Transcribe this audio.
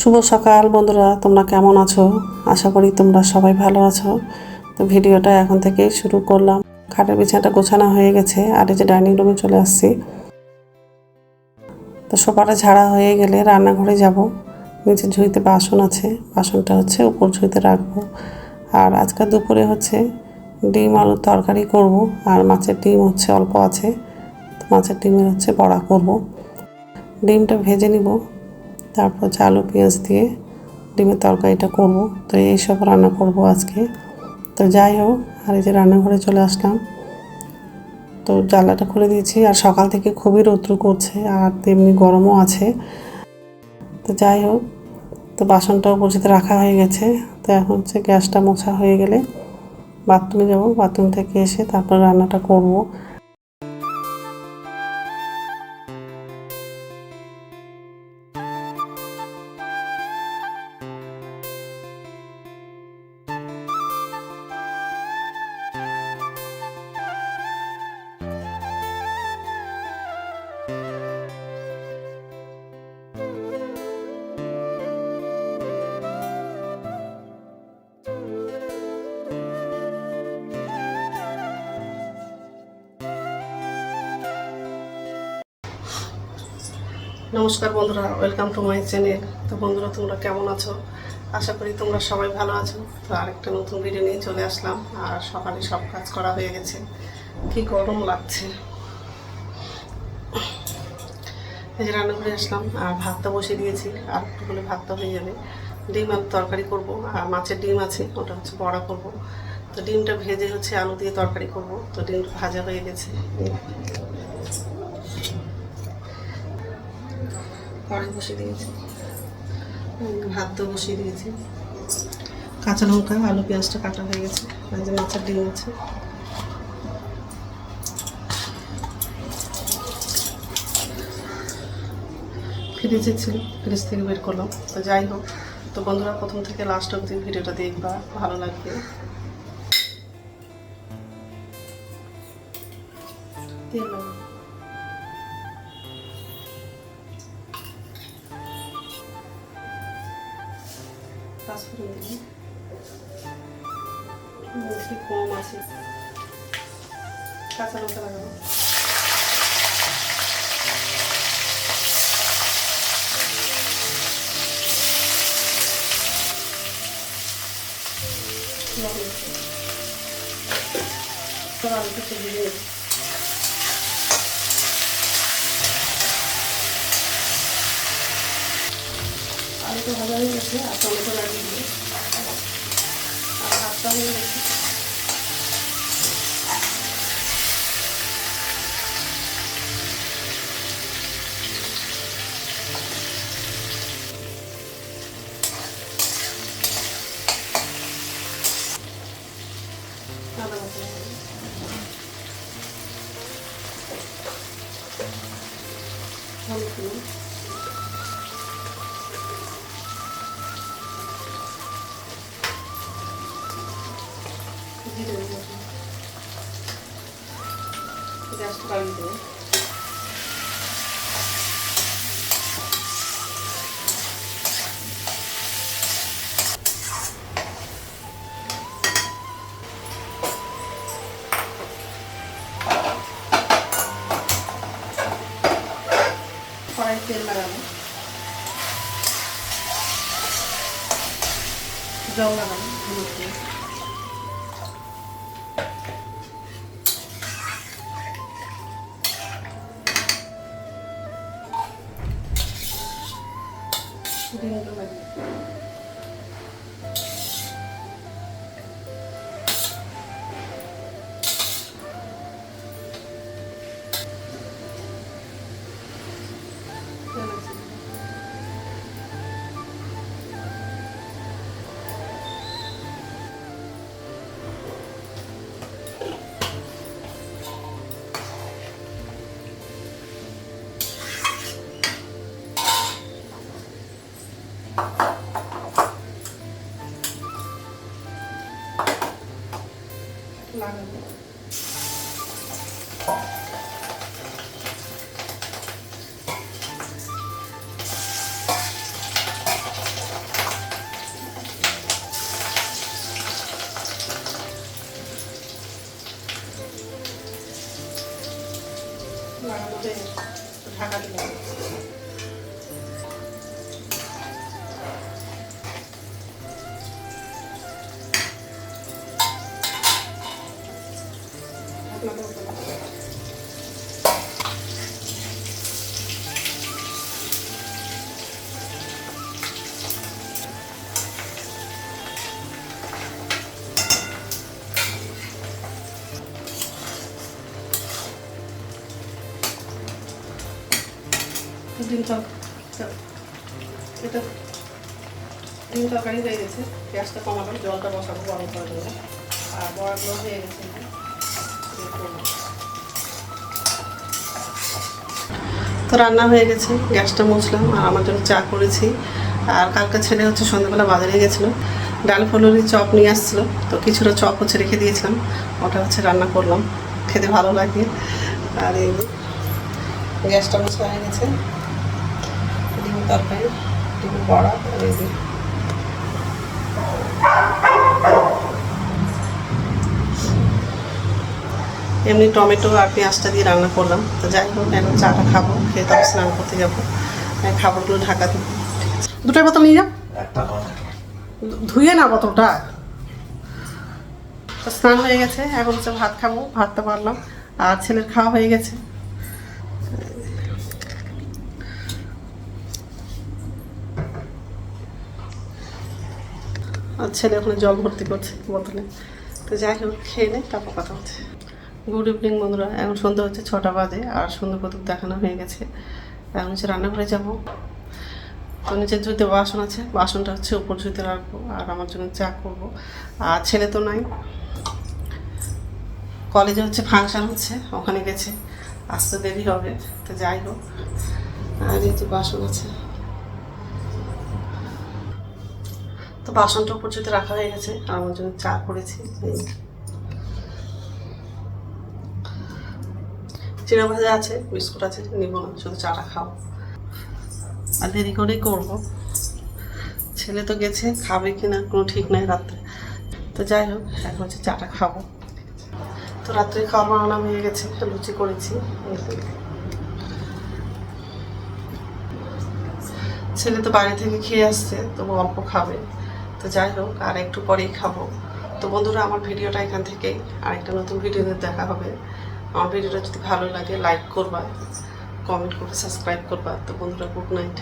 শুভ সকাল বন্ধুরা, তোমরা কেমন আছো? আশা করি তোমরা সবাই ভালো আছো। তো ভিডিওটা এখন থেকেই শুরু করলাম। খাটের বিছানাটা গোছানো হয়ে গেছে, আর এই যে ডাইনিং রুমে চলে আসছি। তো সোফাটা ঝাড়া হয়ে গেলে রান্নাঘরে যাব। নিচের ঝুড়িতে বাসন আছে, বাসনটা হচ্ছে উপর ঝুড়িতে রাখবো। আর আজকে দুপুরে হচ্ছে ডিম আলুর তরকারি করব, আর মাছের ডিম হচ্ছে অল্প আছে, তো মাছের ডিমের হচ্ছে বড়া করব। ডিমটা ভেজে নিব, তারপর আলু পেঁয়াজ দিয়ে ডিমের তরকারিটা করব। তো এইসব রান্না করব আজকে। তো যাই হোক, আর এই যে রান্নাঘরে চলে আসলাম। তো জানলাটা খুলে দিয়েছি, আর সকাল থেকে খুবই রৌদ্র করছে, আর তেমনি গরমও আছে। তো যাই হোক, তো বাসনটাও বসিতে রাখা হয়ে গেছে। তো এখন হচ্ছে গ্যাসটা মোছা হয়ে গেলে বাথরুমে যাব, বাথরুম থেকে এসে তারপর রান্নাটা করব। নমস্কার বন্ধুরা, ওয়েলকাম টু মাই চ্যানেল। তো বন্ধুরা, তোমরা কেমন আছো? আশা করি তোমরা সবাই ভালো আছো। তো আরেকটা নতুন ভিডিও নিয়ে চলে আসলাম। আর সকালে সব কাজ করা হয়ে গেছে। কি গরম লাগছে। এই যে রান্না করে আসলাম, আর ভাতটা বসিয়ে দিয়েছি, আর একটু হলে ভাতটা হয়ে যাবে। ডিম আর তরকারি করব, আর মাছের ডিম আছে, ওটা হচ্ছে বড়া করব। তো ডিমটা ভেজে হচ্ছে আলু দিয়ে তরকারি করব। তো ডিমটা ভাজা হয়ে গেছে, কড়াই বসিয়ে দিয়েছি, ভাতও বসিয়ে দিয়েছি। কাঁচা লঙ্কা আলু পেঁয়াজটা কাটা হয়ে গেছে, মাঝে মাছের ডিম আছে। ফ্রিজে ছিল, ফ্রিজ থেকে বের করলাম। তো যাই হোক, তো বন্ধুরা প্রথম থেকে লাস্ট অবধি ভিডিওটা দেখবা, ভালো লাগবে। তেল লাগাবো, পাঁচফোড়ন দিলাম, মশলা কম আছে, কাঁচা লঙ্কা লাগাবো, লবণ, সব আলুটা চলে দিয়েছি। আলুটা ভাজা হয়ে গেছে, আর টমেটো লাগিয়ে দিয়ে, আর ভাতটা হয়ে গেছে। আদা বাটা হলুদ দিলাম, জিরে দিলাম, গ্যাসটা বাড়িয়ে দেবো। কড়াই তেল লাগাবো, জল লাগাবো, হলুদ দিয়ে ডিমটা লাগিয়ে লাগাবো। লাগানোর মধ্যে ঢাকা দিলাম। ডিম তরকারি হয়ে গেছে, গ্যাসটা কমালাম, জলটা বসাবো গরম করে দেবো। আর বড়াগুলো হয়ে গেছে। তো রান্না হয়ে গেছে, গ্যাসটা মুছলাম আর আমার জন্য চা করেছি। আর কালকে ছেলে হচ্ছে সন্ধ্যাবেলা বাজারে গেছিলো, ডাল ফুলুরি চপ নিয়ে আসছিলো, তো কিছুটা চপ হচ্ছে রেখে দিয়েছিলাম, ওটা হচ্ছে রান্না করলাম, খেতে ভালো লাগে। আর এই গ্যাসটা মুছা হয়ে গেছে, ডিম তরকারি, ডিম বড়া, আর এই এমনি টমেটো আর পেঁয়াজটা দিয়ে রান্না করলাম। তো যাই হোক, এখন চাটা খাবো, খেয়ে তারপর স্নান করতে যাবো, খাবারগুলো ঢাকা দিব। দুটাই বোতল নিয়ে যাও, ধুয়ে না বোতলটা। তো স্নান হয়ে গেছে, এখন হচ্ছে ভাত খাবো, ভাতটা পারলাম। আর ছেলের খাওয়া হয়ে গেছে। আর ছেলে ওখানে জল ভর্তি করছে বোতলে। তো যাই হোক, খেয়ে নেই, তারপর কথা হচ্ছে। গুড ইভিনিং বন্ধুরা, এখন সন্ধ্যা হচ্ছে 6টা বাজে, আর সন্ধ্যা প্রদীপ দেখানো হয়ে গেছে। এখন হচ্ছে রান্নাঘরে যাবো। তো নিচের ঝুঁইতে বাসন আছে, বাসনটা হচ্ছে উপর ঝুঁইতে রাখবো, আর আমার জন্য চা করবো। আর ছেলে তো নাই, কলেজে হচ্ছে ফাংশন হচ্ছে, ওখানে গেছে, আসতে দেরি হবে। তো যাই হোক, আর এই যে বাসন আছে, তো বাসনটা উপর ঝুঁইতে রাখা হয়ে গেছে। আর আমার জন্য চা করেছি, চিড়া ভাজা আছে, বিস্কুট আছে, নিব না, শুধু চাটা খাও। আর দেরি করেই করবো, ছেলে তো গেছে, খাবে কিনা কোনো ঠিক নাই রাত্রে। তো যাই হোক, এখন হচ্ছে চাটা খাবো। তো রাত্রে খাওয়া বানানো হয়ে গেছে, লুচি করেছি। ছেলে তো বাইরে থেকে খেয়ে আসছে, তবু অল্প খাবে। তো যাই হোক, আর একটু পরেই খাবো। তো বন্ধুরা, আমার ভিডিওটা এখান থেকেই, আর একটা নতুন ভিডিওতে দেখা হবে। আমার ভিডিওটা যদি ভালো লাগে লাইক করবা, কমেন্ট করে সাবস্ক্রাইব করবা। তো বন্ধুরা, গুড নাইট।